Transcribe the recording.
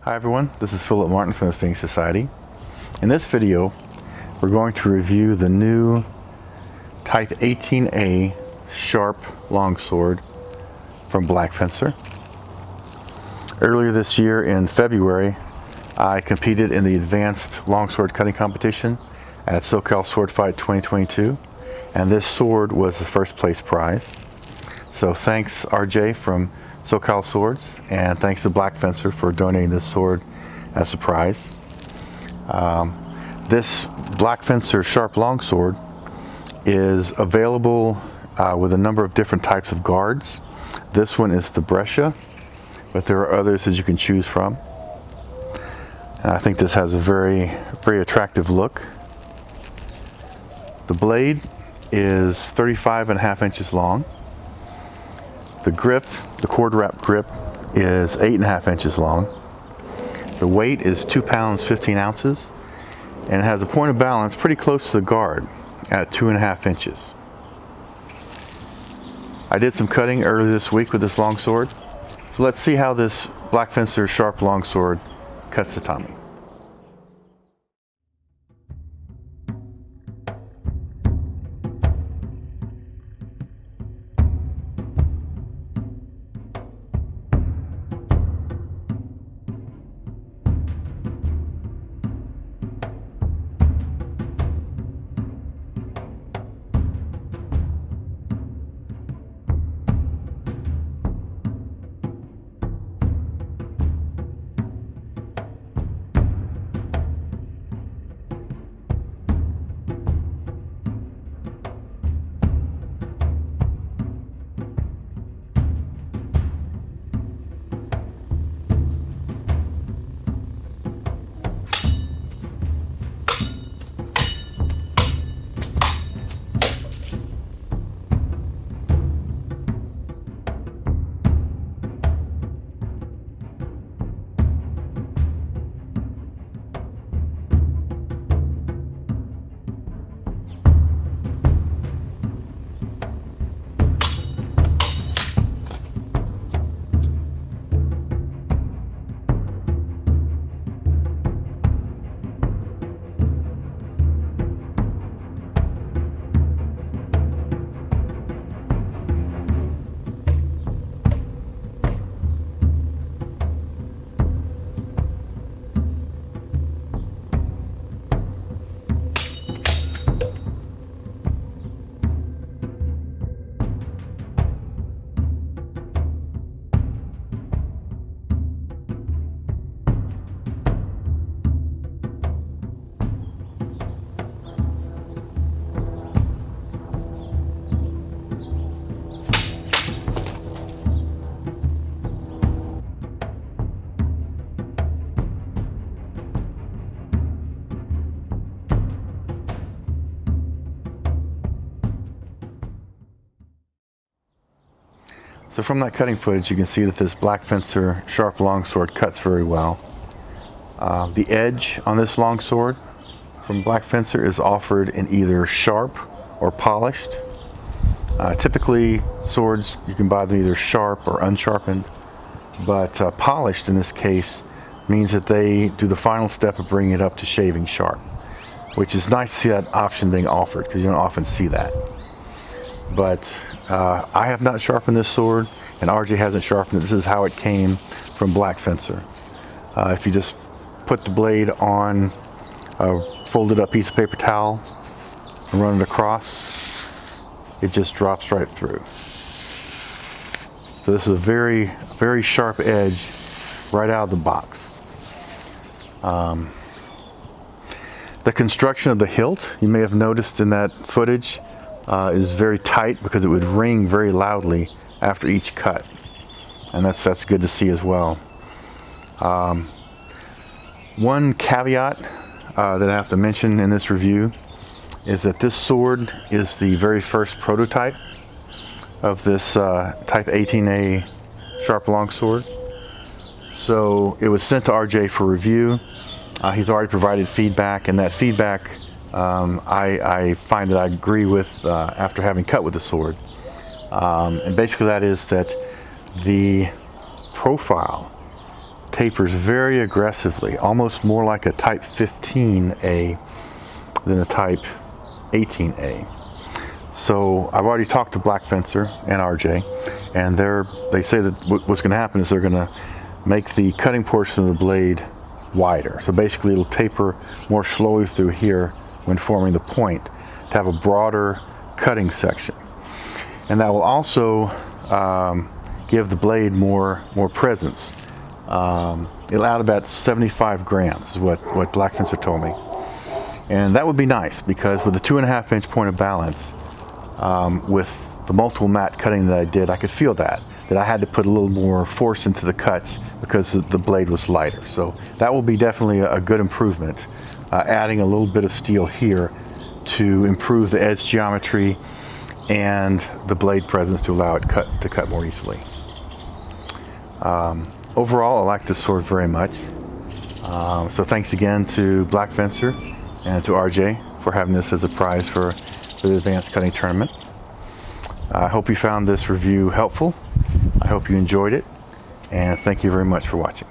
Hi everyone, this is Philip Martin from the Phoenix Society. In this video, we're going to review the new Type 18A sharp longsword from Black Fencer. Earlier this year in February, I competed in the advanced longsword cutting competition at SoCal Swordfight 2022, and this sword was the first place prize. So thanks RJ from SoCal Swords, and thanks to Black Fencer for donating this sword as a prize. This Black Fencer sharp longsword is available with a number of different types of guards. This one is the breccia, but there are others that you can choose from. And I think this has a very attractive look. The blade is 35.5 inches long. The grip, the cord wrap grip, is 8.5 inches long. The weight is 2 pounds 15 ounces, and it has a point of balance pretty close to the guard at 2.5 inches. I did some cutting earlier this week with this longsword, so let's see how this Black Fencer sharp longsword cuts the Tommy. So from that cutting footage, you can see that this Black Fencer sharp longsword cuts very well. The edge on this longsword from Black Fencer is offered in either sharp or polished. Typically, swords, you can buy them either sharp or unsharpened, but polished in this case means that they do the final step of bringing it up to shaving sharp, which is nice to see that option being offered because you don't often see that. But I have not sharpened this sword, and RJ hasn't sharpened it. This is how it came from Black Fencer. If you just put the blade on a folded up piece of paper towel and run it across, it just drops right through. So this is a very sharp edge right out of the box. The construction of the hilt, you may have noticed in that footage, is very tight because it would ring very loudly after each cut, and that's good to see as well. One caveat that I have to mention in this review is that this sword is the very first prototype of this Type 18A sharp longsword. So it was sent to RJ for review. He's already provided feedback, and that feedback I find that I agree with after having cut with the sword. And basically that is that the profile tapers very aggressively, almost more like a Type 15A than a Type 18A. So I've already talked to Black Fencer and RJ, and they say that what's going to happen is they're going to make the cutting portion of the blade wider. So basically it'll taper more slowly through here when forming the point to have a broader cutting section. And that will also give the blade more presence. It'll add about 75 grams is what Black Fencer told me. And that would be nice because with the 2.5 inch point of balance, with the multiple mat cutting that I did, I could feel that I had to put a little more force into the cuts because the blade was lighter. So that will be definitely a good improvement, adding a little bit of steel here to improve the edge geometry and the blade presence to allow it to cut more easily. Overall, I like this sword very much. So thanks again to Black Fencer and to RJ for having this as a prize for the Advanced Cutting Tournament. I hope you found this review helpful. I hope you enjoyed it, and thank you very much for watching.